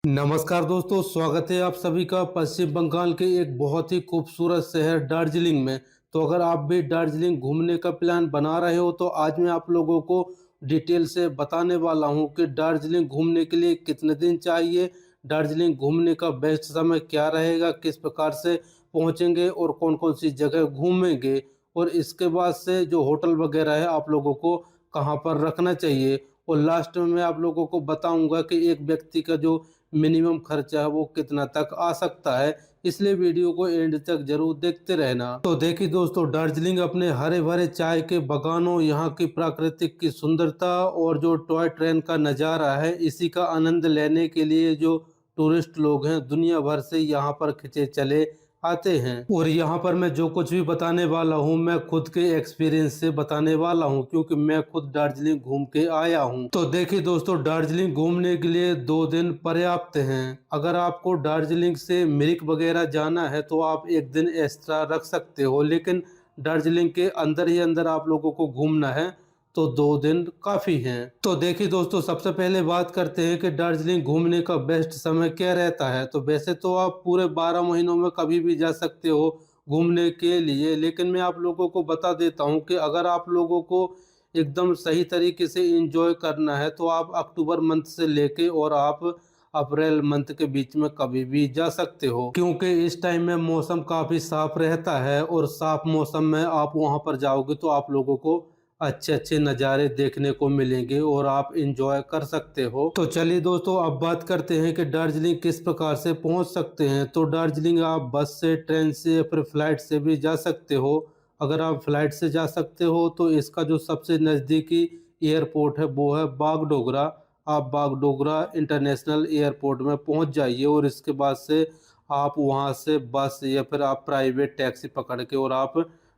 नमस्कार दोस्तों, स्वागत है आप सभी का पश्चिम बंगाल के एक बहुत ही खूबसूरत शहर दार्जिलिंग में। तो अगर आप भी दार्जिलिंग घूमने का प्लान बना रहे हो तो आज मैं आप लोगों को डिटेल से बताने वाला हूं कि दार्जिलिंग घूमने के लिए कितने दिन चाहिए, दार्जिलिंग घूमने का बेस्ट समय क्या रहेगा, किस प्रकार से पहुंचेंगे और कौन कौन सी जगह घूमेंगे, और इसके बाद से जो होटल वगैरह है आप लोगों को कहां पर रखना चाहिए। और लास्ट में मैं आप लोगों को बताऊंगा कि एक व्यक्ति का जो मिनिमम खर्चा है वो कितना तक आ सकता है, इसलिए वीडियो को एंड तक जरूर देखते रहना। तो देखिए दोस्तों, दार्जिलिंग अपने हरे भरे चाय के बगानों, यहाँ की प्राकृतिक की सुंदरता और जो टॉय ट्रेन का नज़ारा है, इसी का आनंद लेने के लिए जो टूरिस्ट लोग हैं दुनिया भर से यहाँ पर खिंचे चले आते हैं। और यहाँ पर मैं जो कुछ भी बताने वाला हूँ मैं खुद के एक्सपीरियंस से बताने वाला हूँ, क्योंकि मैं खुद दार्जिलिंग घूम के आया हूँ। तो देखिए दोस्तों, दार्जिलिंग घूमने के लिए 2 दिन पर्याप्त हैं। अगर आपको दार्जिलिंग से मिरिक वगैरह जाना है तो आप एक दिन एक्स्ट्रा रख सकते हो, लेकिन दार्जिलिंग के अंदर ही अंदर आप लोगों को घूमना है तो 2 दिन काफ़ी हैं। तो देखिए दोस्तों, सबसे पहले बात करते हैं कि दार्जिलिंग घूमने का बेस्ट समय क्या रहता है। तो वैसे तो आप पूरे 12 महीनों में कभी भी जा सकते हो घूमने के लिए, लेकिन मैं आप लोगों को बता देता हूं कि अगर आप लोगों को एकदम सही तरीके से एंजॉय करना है तो आप अक्टूबर मंथ से लेके और आप अप्रैल मंथ के बीच में कभी भी जा सकते हो, क्योंकि इस टाइम में मौसम काफ़ी साफ रहता है और साफ मौसम में आप वहां पर जाओगे तो आप लोगों को अच्छे अच्छे नज़ारे देखने को मिलेंगे और आप इंजॉय कर सकते हो। तो चलिए दोस्तों, अब बात करते हैं कि दार्जिलिंग किस प्रकार से पहुंच सकते हैं। तो दार्जिलिंग आप बस से, ट्रेन से या फिर फ्लाइट से भी जा सकते हो। अगर आप फ्लाइट से जा सकते हो तो इसका जो सबसे नज़दीकी एयरपोर्ट है वो है बागडोगरा। आप बागडोगरा इंटरनेशनल एयरपोर्ट में पहुंच जाइए और इसके बाद से आप वहां से बस या फिर आप प्राइवेट टैक्सी पकड़ के और आप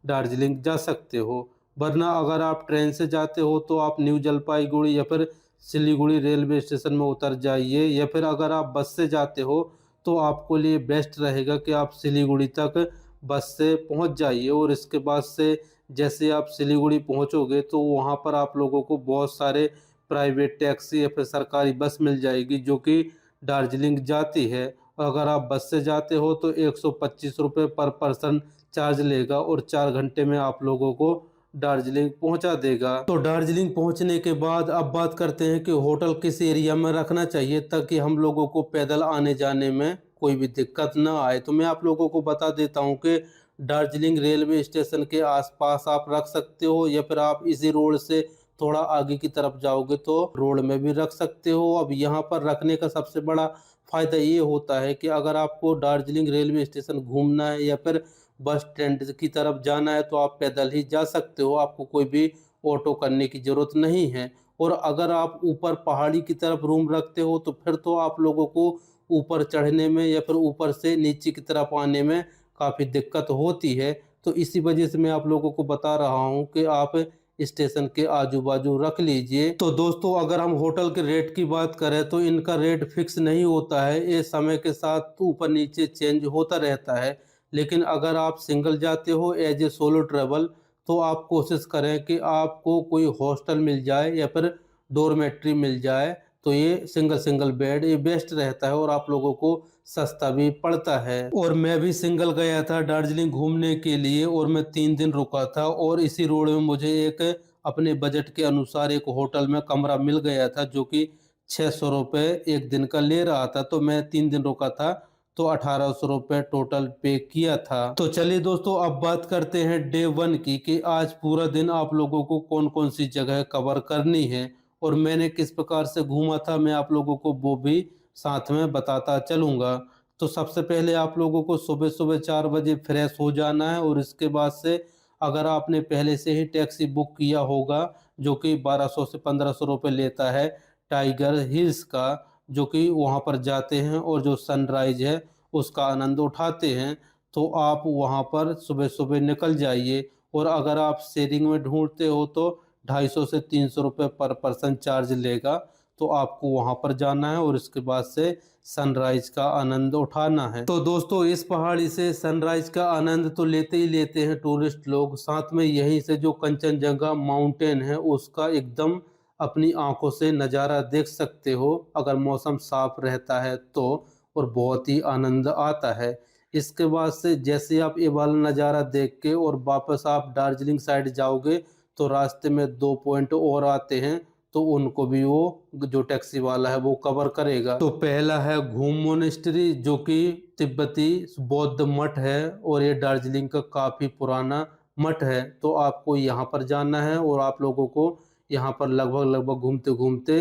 दार्जिलिंग जा सकते हो। वरना अगर आप ट्रेन से जाते हो तो आप न्यू जलपाईगुड़ी या फिर सिलीगुड़ी रेलवे स्टेशन में उतर जाइए, या फिर अगर आप बस से जाते हो तो आपको लिए बेस्ट रहेगा कि आप सिलीगुड़ी तक बस से पहुंच जाइए। और इसके बाद से जैसे आप सिलीगुड़ी पहुंचोगे तो वहां पर आप लोगों को बहुत सारे प्राइवेट टैक्सी या फिर सरकारी बस मिल जाएगी जो कि दार्जिलिंग जाती है। अगर आप बस से जाते हो तो 125 रुपये पर पर्सन चार्ज लेगा और 4 घंटे में आप लोगों को दार्जिलिंग पहुंचा देगा। तो दार्जिलिंग पहुंचने के बाद अब बात करते हैं कि होटल किस एरिया में रखना चाहिए ताकि हम लोगों को पैदल आने जाने में कोई भी दिक्कत ना आए। तो मैं आप लोगों को बता देता हूं कि दार्जिलिंग रेलवे स्टेशन के आसपास आप रख सकते हो, या फिर आप इसी रोड से थोड़ा आगे की तरफ जाओगे तो रोड में भी रख सकते हो। अब यहाँ पर रखने का सबसे बड़ा फायदा ये होता है कि अगर आपको दार्जिलिंग रेलवे स्टेशन घूमना है या फिर बस स्टैंड की तरफ जाना है तो आप पैदल ही जा सकते हो, आपको कोई भी ऑटो करने की ज़रूरत नहीं है। और अगर आप ऊपर पहाड़ी की तरफ रूम रखते हो तो फिर तो आप लोगों को ऊपर चढ़ने में या फिर ऊपर से नीचे की तरफ आने में काफ़ी दिक्कत होती है। तो इसी वजह से मैं आप लोगों को बता रहा हूँ कि आप स्टेशन के आजू बाजू रख लीजिए। तो दोस्तों, अगर हम होटल के रेट की बात करें तो इनका रेट फिक्स नहीं होता है, ये समय के साथ ऊपर नीचे चेंज होता रहता है। लेकिन अगर आप सिंगल जाते हो एज ए सोलो ट्रैवल तो आप कोशिश करें कि आपको कोई हॉस्टल मिल जाए या फिर डोरमेट्री मिल जाए, तो ये सिंगल सिंगल बेड ये बेस्ट रहता है और आप लोगों को सस्ता भी पड़ता है। और मैं भी सिंगल गया था दार्जिलिंग घूमने के लिए और मैं 3 दिन रुका था और इसी रोड में मुझे एक अपने बजट के अनुसार एक होटल में कमरा मिल गया था जो कि 600 रुपये एक दिन का ले रहा था। तो मैं 3 दिन रुका था तो 1800 रुपये टोटल पे किया था। तो चलिए दोस्तों, अब बात करते हैं डे 1 की कि आज पूरा दिन आप लोगों को कौन कौन सी जगह कवर करनी है और मैंने किस प्रकार से घूमा था मैं आप लोगों को वो भी साथ में बताता चलूँगा। तो सबसे पहले आप लोगों को सुबह सुबह 4 बजे फ्रेश हो जाना है और इसके बाद से अगर आपने पहले से ही टैक्सी बुक किया होगा जो कि 1200 से 1500 रुपये लेता है टाइगर हिल्स का, जो कि वहाँ पर जाते हैं और जो सनराइज है उसका आनंद उठाते हैं, तो आप वहाँ पर सुबह सुबह निकल जाइए। और अगर आप शेयरिंग में ढूंढते हो तो 250 से 300 रुपये पर पर्सन चार्ज लेगा। तो आपको वहां पर जाना है और इसके बाद से सनराइज का आनंद उठाना है। तो दोस्तों, इस पहाड़ी से सनराइज का आनंद तो लेते ही लेते हैं टूरिस्ट लोग, साथ में यहीं से जो कंचनजंगा माउंटेन है उसका एकदम अपनी आंखों से नज़ारा देख सकते हो अगर मौसम साफ रहता है तो, और बहुत ही आनंद आता है। इसके बाद से जैसे आप ये वाला नज़ारा देख के और वापस आप दार्जिलिंग साइड जाओगे तो रास्ते में 2 पॉइंट और आते हैं, तो उनको भी वो जो टैक्सी वाला है वो कवर करेगा। तो पहला है घूम मोनेस्ट्री, जो कि तिब्बती बौद्ध मठ है और ये दार्जिलिंग का काफ़ी पुराना मठ है। तो आपको यहाँ पर जाना है और आप लोगों को यहाँ पर लगभग लगभग घूमते घूमते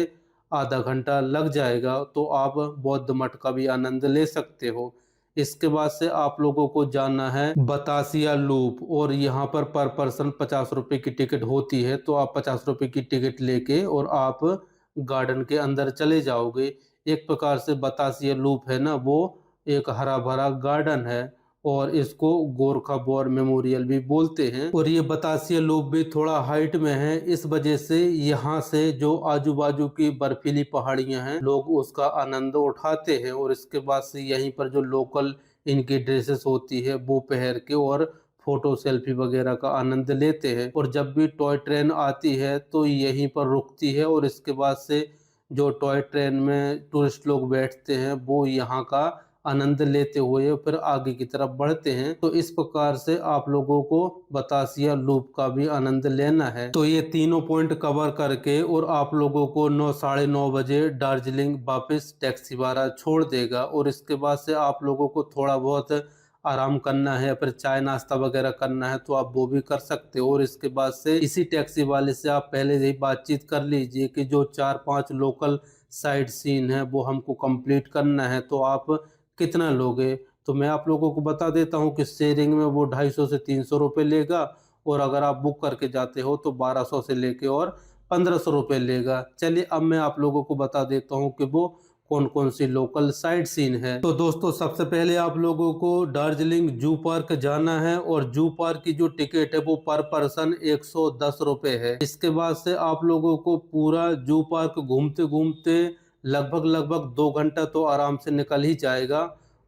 आधा घंटा लग जाएगा, तो आप बौद्ध मठ का भी आनंद ले सकते हो। इसके बाद से आप लोगों को जाना है बतासिया लूप, और यहाँ पर पर्सन 50 रुपए की टिकट होती है, तो आप 50 रुपए की टिकट लेके और आप गार्डन के अंदर चले जाओगे। एक प्रकार से बतासिया लूप है ना, वो एक हरा भरा गार्डन है और इसको गोरखा वॉर मेमोरियल भी बोलते हैं। और ये बतासिया लूप भी थोड़ा हाइट में है, इस वजह से यहाँ से जो आजू बाजू की बर्फीली पहाड़ियाँ हैं लोग उसका आनंद उठाते हैं। और इसके बाद से यहीं पर जो लोकल इनकी ड्रेसेस होती है वो पहन के और फोटो सेल्फी वगैरह का आनंद लेते हैं। और जब भी टॉय ट्रेन आती है तो यहीं पर रुकती है, और इसके बाद से जो टॉय ट्रेन में टूरिस्ट लोग बैठते हैं वो यहाँ का आनंद लेते हुए फिर आगे की तरफ बढ़ते हैं। तो इस प्रकार से आप लोगों को बतासिया लूप का भी आनंद लेना है। तो ये तीनों पॉइंट कवर करके और आप लोगों को 9 साढ़े 9 बजे दार्जिलिंग वापस टैक्सी वाला छोड़ देगा। और इसके बाद से आप लोगों को थोड़ा बहुत आराम करना है, फिर चाय नाश्ता वगैरह करना है तो आप वो भी कर सकते हो। और इसके बाद से इसी टैक्सी वाले से आप पहले से ही बातचीत कर लीजिए कि जो 4-5 लोकल साइट सीन है वो हमको कंप्लीट करना है, तो आप कितना लोगे। तो मैं आप लोगों को बता देता हूँ कि शेयरिंग में वो 250 से 300 रुपये लेगा, और अगर आप बुक करके जाते हो तो 1200 से लेके और 1500 रुपये लेगा। चलिए अब मैं आप लोगों को बता देता हूँ कि वो कौन कौन सी लोकल साइट सीन है। तो दोस्तों सबसे पहले आप लोगों को दार्जिलिंग जू पार्क जाना है, और जू पार्क की जो टिकट है वो पर पर्सन 110 रुपये है। इसके बाद से आप लोगों को पूरा जू पार्क घूमते घूमते लगभग लगभग 2 घंटा तो आराम से निकल ही जाएगा।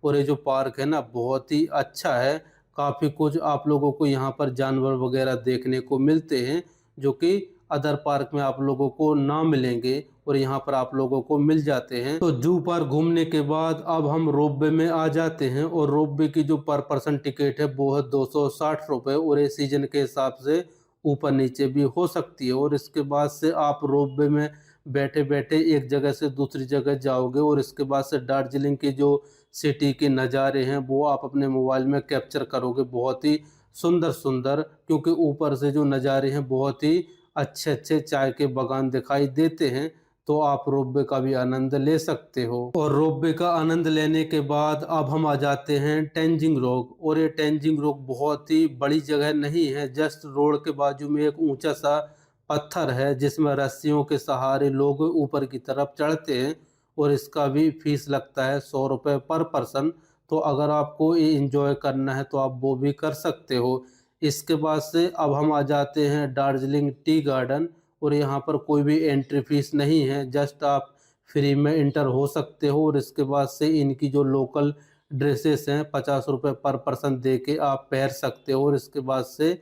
और ये जो पार्क है ना बहुत ही अच्छा है, काफ़ी कुछ आप लोगों को यहाँ पर जानवर वगैरह देखने को मिलते हैं जो कि अदर पार्क में आप लोगों को ना मिलेंगे, और यहाँ पर आप लोगों को मिल जाते हैं। तो जू पार्क घूमने के बाद अब हम रोपवे में आ जाते हैं, और रोपवे की जो पर पर्सन टिकट है वो है 260 रुपये, और ये सीजन के हिसाब से ऊपर नीचे भी हो सकती है। और इसके बाद से आप रोपवे में बैठे बैठे एक जगह से दूसरी जगह जाओगे, और इसके बाद से दार्जिलिंग की जो सिटी के नज़ारे हैं वो आप अपने मोबाइल में कैप्चर करोगे, बहुत ही सुंदर सुंदर, क्योंकि ऊपर से जो नज़ारे हैं बहुत ही अच्छे अच्छे चाय के बागान दिखाई देते हैं। तो आप रोपवे का भी आनंद ले सकते हो। और रोपवे का आनंद लेने के बाद अब हम आ जाते हैं तेंजिंग रॉक। और ये तेंजिंग रॉक बहुत ही बड़ी जगह नहीं है, जस्ट रोड के बाजू में एक ऊंचा सा पत्थर है जिसमें रस्सियों के सहारे लोग ऊपर की तरफ चढ़ते हैं, और इसका भी फीस लगता है 100 रुपये पर पर्सन। तो अगर आपको ये इंजॉय करना है तो आप वो भी कर सकते हो। इसके बाद से अब हम आ जाते हैं दार्जिलिंग टी गार्डन, और यहाँ पर कोई भी एंट्री फीस नहीं है, जस्ट आप फ्री में इंटर हो सकते हो। और इसके बाद से इनकी जो लोकल ड्रेसेस हैं 50 रुपये पर पर्सन दे के आप पहन सकते हो, और इसके बाद से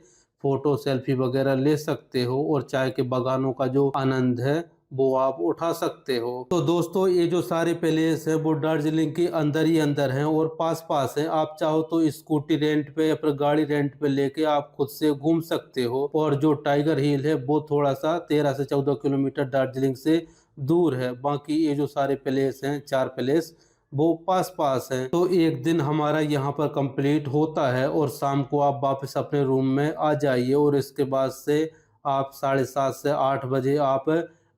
फ़ोटो सेल्फी वगैरह ले सकते हो, और चाय के बागानों का जो आनंद है वो आप उठा सकते हो। तो दोस्तों ये जो सारे प्लेस है वो दार्जिलिंग के अंदर ही अंदर हैं और पास पास हैं। आप चाहो तो स्कूटी रेंट पे या फिर गाड़ी रेंट पे लेके आप खुद से घूम सकते हो। और जो टाइगर हिल है वो थोड़ा सा 13 से 14 किलोमीटर दार्जिलिंग से दूर है। बाकी ये जो सारे प्लेस हैं 4 प्लेस वो पास पास हैं। तो एक दिन हमारा यहाँ पर कंप्लीट होता है, और शाम को आप वापस अपने रूम में आ जाइए। और इसके बाद से आप 7:30 से 8 बजे आप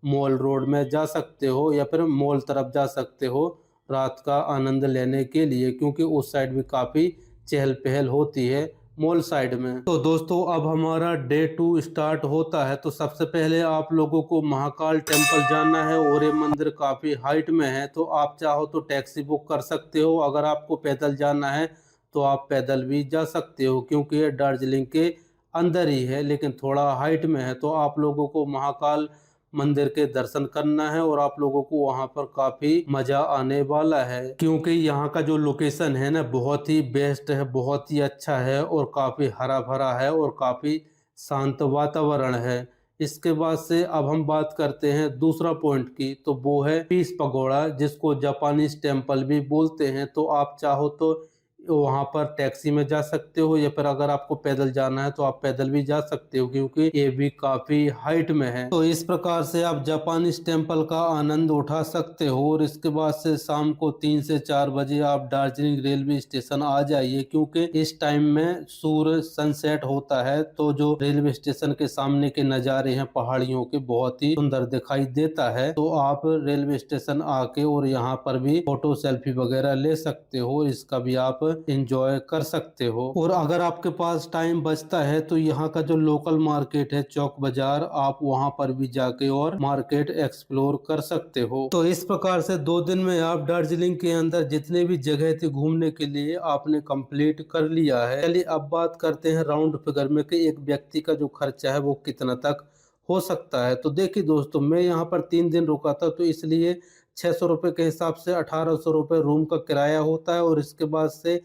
मॉल रोड में जा सकते हो, या फिर मॉल तरफ जा सकते हो रात का आनंद लेने के लिए, क्योंकि उस साइड भी काफ़ी चहल पहल होती है मॉल साइड में। तो दोस्तों अब हमारा डे 2 स्टार्ट होता है। तो सबसे पहले आप लोगों को महाकाल टेम्पल जाना है, और ये मंदिर काफ़ी हाइट में है। तो आप चाहो तो टैक्सी बुक कर सकते हो, अगर आपको पैदल जाना है तो आप पैदल भी जा सकते हो, क्योंकि ये दार्जिलिंग के अंदर ही है लेकिन थोड़ा हाइट में है। तो आप लोगों को महाकाल मंदिर के दर्शन करना है, और आप लोगों को वहां पर काफी मजा आने वाला है, क्योंकि यहाँ का जो लोकेशन है ना बहुत ही बेस्ट है, बहुत ही अच्छा है, और काफी हरा भरा है और काफी शांत वातावरण है। इसके बाद से अब हम बात करते हैं दूसरा पॉइंट की, तो वो है पीस पगोड़ा, जिसको जापानीज टेम्पल भी बोलते हैं। तो आप चाहो तो वहां पर टैक्सी में जा सकते हो, या फिर अगर आपको पैदल जाना है तो आप पैदल भी जा सकते हो, क्योंकि ये भी काफी हाइट में है। तो इस प्रकार से आप जापानीज टेम्पल का आनंद उठा सकते हो। और इसके बाद से शाम को 3 से 4 बजे आप दार्जिलिंग रेलवे स्टेशन आ जाइए, क्योंकि इस टाइम में सूर्य सनसेट होता है। तो जो रेलवे स्टेशन के सामने के नज़ारे हैं पहाड़ियों के, बहुत ही सुंदर दिखाई देता है। तो आप रेलवे स्टेशन आके और यहाँ पर भी फोटो सेल्फी वगैरह ले सकते हो, इसका भी आप एंजॉय कर सकते हो। और अगर आपके पास टाइम बचता है तो यहाँ का जो लोकल मार्केट है चौक बाजार, आप वहाँ पर भी जाके और मार्केट एक्सप्लोर कर सकते हो। तो इस प्रकार से 2 दिन में आप दार्जिलिंग के अंदर जितने भी जगह थी घूमने के लिए आपने कंप्लीट कर लिया है। चलिए अब बात करते हैं राउंड फिगर में कि एक व्यक्ति का जो खर्चा है वो कितना तक हो सकता है। तो देखिए दोस्तों, मैं यहाँ पर 3 दिन रुका था, तो इसलिए 600 रुपये के हिसाब से 1800 रुपये रूम का किराया होता है। और इसके बाद से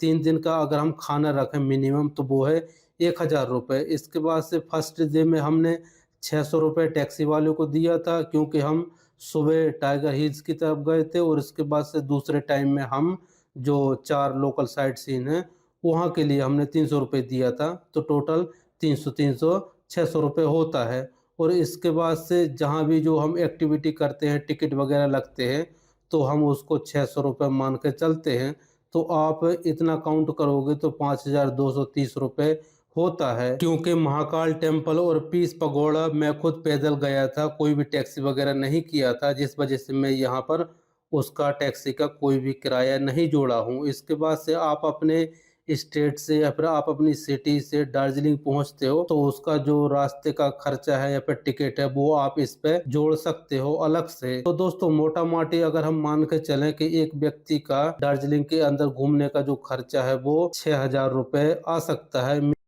3 दिन का अगर हम खाना रखें मिनिमम, तो वो है 1000 रुपये। इसके बाद से फर्स्ट डे में हमने 600 रुपये टैक्सी वाले को दिया था, क्योंकि हम सुबह टाइगर हिल्स की तरफ गए थे। और इसके बाद से दूसरे टाइम में हम जो 4 लोकल साइट सीन है वहाँ के लिए हमने 300 रुपये दिया था। तो टोटल 300 600 रुपये होता है। और इसके बाद से जहाँ भी जो हम एक्टिविटी करते हैं, टिकट वगैरह लगते हैं, तो हम उसको 600 रुपये मान के चलते हैं। तो आप इतना काउंट करोगे तो 5230 रुपये होता है। क्योंकि महाकाल टेम्पल और पीस पगोड़ा मैं खुद पैदल गया था, कोई भी टैक्सी वगैरह नहीं किया था, जिस वजह से मैं यहाँ पर उसका टैक्सी का कोई भी किराया नहीं जोड़ा हूँ। इसके बाद से आप अपने स्टेट से या फिर आप अपनी सिटी से दार्जिलिंग पहुंचते हो, तो उसका जो रास्ते का खर्चा है या फिर टिकट है वो आप इस पे जोड़ सकते हो अलग से। तो दोस्तों, मोटा मोटी अगर हम मान के चलें कि एक व्यक्ति का दार्जिलिंग के अंदर घूमने का जो खर्चा है वो 6000 रुपये आ सकता है।